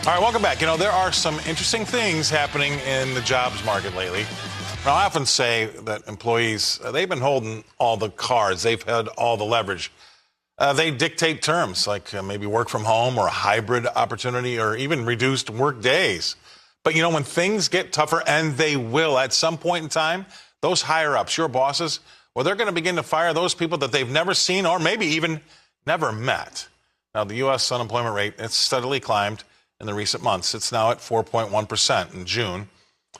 All right, welcome back. There are some interesting things happening in the jobs market lately. Now, I often say that employees, they've been holding all the cards. They've had all the leverage. They dictate terms like maybe work from home or a hybrid opportunity or even reduced work days. But, when things get tougher, and they will at some point in time, those higher-ups, your bosses, well, they're going to begin to fire those people that they've never seen or maybe even never met. Now, the U.S. unemployment rate, it's steadily climbed in the recent months. It's now at 4.1% in June.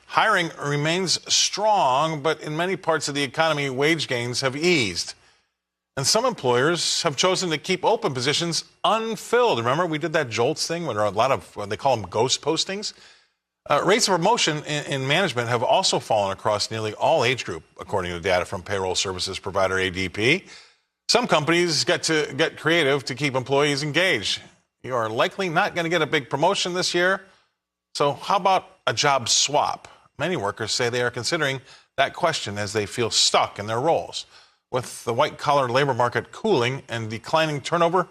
Hiring remains strong, but in many parts of the economy, wage gains have eased. And some employers have chosen to keep open positions unfilled. Remember, we did that JOLTS thing where there are a lot of, they call them ghost postings. Rates of promotion in management have also fallen across nearly all age group, according to data from payroll services provider ADP. Some companies get creative to keep employees engaged. You are likely not going to get a big promotion this year. So how about a job swap? Many workers say they are considering that question as they feel stuck in their roles. With the white-collar labor market cooling and declining turnover,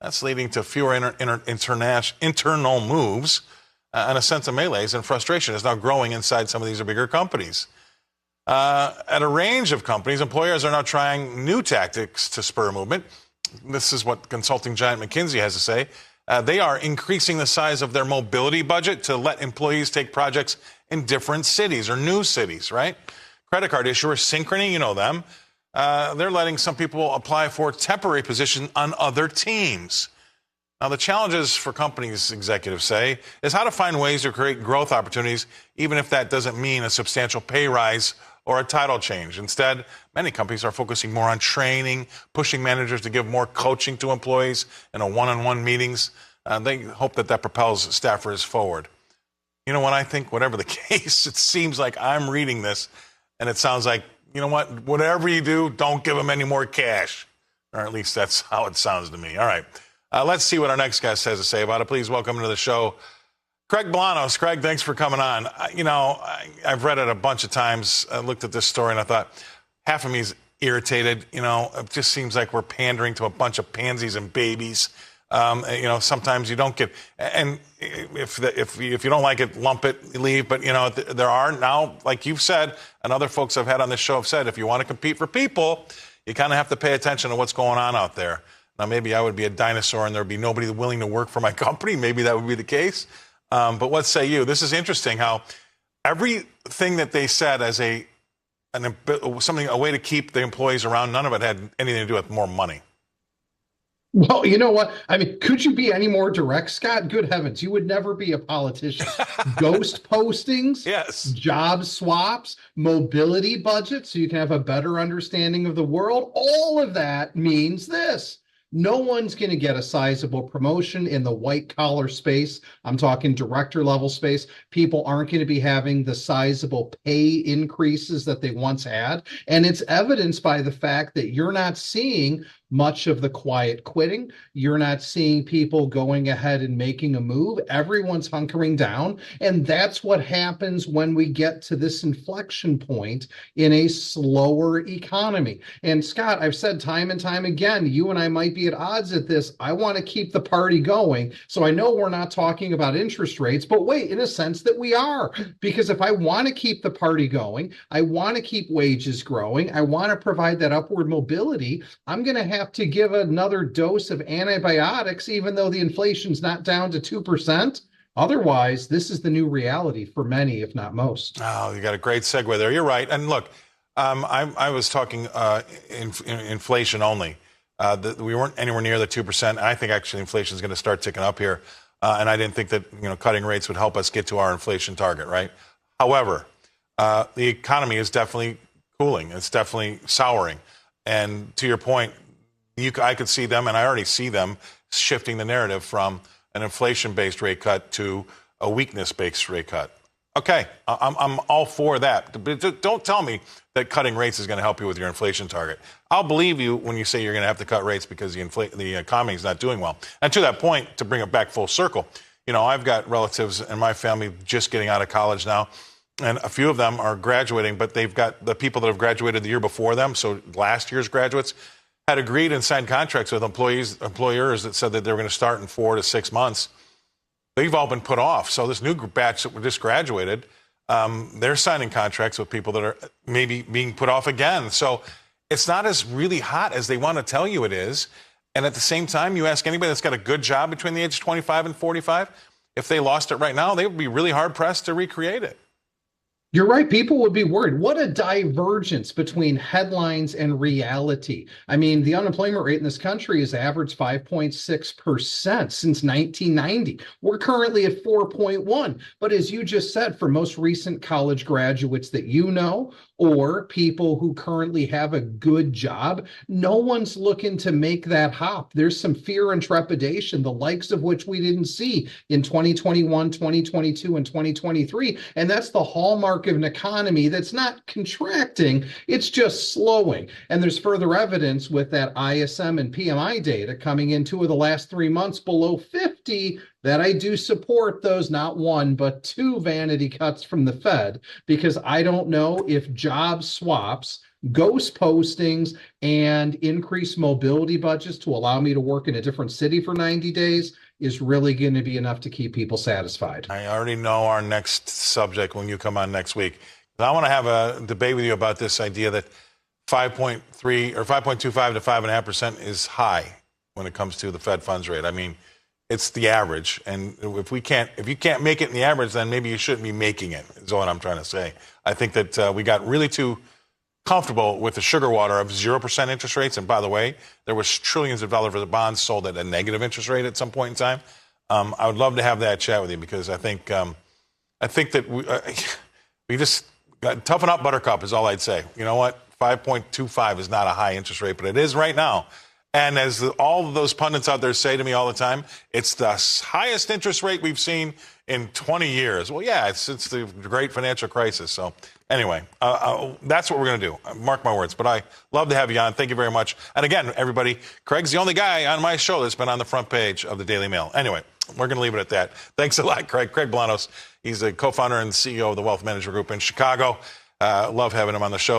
that's leading to fewer internal moves, and a sense of malaise and frustration is now growing inside some of these bigger companies. At a range of companies, employers are now trying new tactics to spur movement. This is what consulting giant McKinsey has to say. They are increasing the size of their mobility budget to let employees take projects in different cities or new cities, right? Credit card issuer Synchrony, you know them. They're letting some people apply for temporary positions on other teams. Now, the challenges for companies, executives say, is how to find ways to create growth opportunities, even if that doesn't mean a substantial pay rise or a title change. Instead, many companies are focusing more on training, pushing managers to give more coaching to employees in a one-on-one meetings. They hope that propels staffers forward. You know what I think? Whatever the case, it seems like I'm reading this, and it sounds like, whatever you do, don't give them any more cash. Or at least that's how it sounds to me. All right. Let's see what our next guest has to say about it. Please welcome to the show, Craig Bolanos. Craig, thanks for coming on. I've read it a bunch of times. I looked at this story and I thought half of me is irritated. It just seems like we're pandering to a bunch of pansies and babies. Sometimes you don't get, and if you don't like it, lump it, leave. But, there are now, like you've said, and other folks I've had on this show have said, if you want to compete for people, you kind of have to pay attention to what's going on out there. Now, maybe I would be a dinosaur and there'd be nobody willing to work for my company. Maybe that would be the case. But what say you? This is interesting how everything that they said as a way to keep the employees around, none of it had anything to do with more money. Well, you know what? I mean, could you be any more direct, Scott? Good heavens, you would never be a politician. Ghost postings, yes. Job swaps, mobility budgets, so you can have a better understanding of the world. All of that means this. No one's going to get a sizable promotion in the white-collar space. I'm talking director-level space. People aren't going to be having the sizable pay increases that they once had. And it's evidenced by the fact that you're not seeing much of the quiet quitting. You're not seeing people going ahead and making a move. Everyone's hunkering down. And that's what happens when we get to this inflection point in a slower economy. And Scott, I've said time and time again, you and I might be at odds at this. I want to keep the party going. So I know we're not talking about interest rates, but wait, in a sense that we are. Because if I want to keep the party going, I want to keep wages growing, I want to provide that upward mobility, I'm going to have to give another dose of antibiotics, even though the inflation's not down to 2%. Otherwise, this is the new reality for many, if not most. Oh, you got a great segue there. You're right. And look, I was talking inflation only. We weren't anywhere near the 2%. I think actually inflation is going to start ticking up here. And I didn't think that cutting rates would help us get to our inflation target, right? However, the economy is definitely cooling. It's definitely souring. And to your point, I could see them, and I already see them, shifting the narrative from an inflation-based rate cut to a weakness-based rate cut. Okay, I'm all for that. But don't tell me that cutting rates is going to help you with your inflation target. I'll believe you when you say you're going to have to cut rates because the economy is not doing well. And to that point, to bring it back full circle, I've got relatives in my family just getting out of college now, and a few of them are graduating, but they've got the people that have graduated the year before them, so last year's graduates, had agreed and signed contracts with employers that said that they were going to start in 4 to 6 months. they've all been put off. So this new batch that were just graduated, they're signing contracts with people that are maybe being put off again. So it's not as really hot as they want to tell you it is. And at the same time, you ask anybody that's got a good job between the ages of 25 and 45, if they lost it right now, they would be really hard-pressed to recreate it. You're right. People would be worried. What a divergence between headlines and reality. I mean, the unemployment rate in this country has averaged 5.6% since 1990. We're currently at 4.1. But as you just said, for most recent college graduates that you know, or people who currently have a good job, no one's looking to make that hop. There's some fear and trepidation, the likes of which we didn't see in 2021, 2022, and 2023. And that's the hallmark of an economy that's not contracting, it's just slowing. And there's further evidence with that ISM and PMI data coming in 2 of the last 3 months below 50 that I do support those not 1, but 2 vanity cuts from the Fed, because I don't know if job swaps, ghost postings, and increased mobility budgets to allow me to work in a different city for 90 days is really going to be enough to keep people satisfied. I already know our next subject when you come on next week. I want to have a debate with you about this idea that 5.3 or 5.25 to 5.5% is high when it comes to the Fed funds rate. I mean, it's the average, and if you can't make it in the average, then maybe you shouldn't be making it, is what I'm trying to say. I think that we got really too comfortable with the sugar water of 0% interest rates. And by the way, there was trillions of dollars of bonds sold at a negative interest rate at some point in time. I would love to have that chat with you, because I think that we just got toughen up, Buttercup, is all I'd say. You know what? 5.25 is not a high interest rate, but it is right now. And as all of those pundits out there say to me all the time, it's the highest interest rate we've seen in 20 years. Well, yeah, it's since the great financial crisis. So anyway, that's what we're going to do. Mark my words. But I love to have you on. Thank you very much. And again, everybody, Craig's the only guy on my show that's been on the front page of the Daily Mail. Anyway, we're going to leave it at that. Thanks a lot, Craig. Craig Bolanos. He's the co-founder and CEO of the Wealth Management Group in Chicago. Love having him on the show.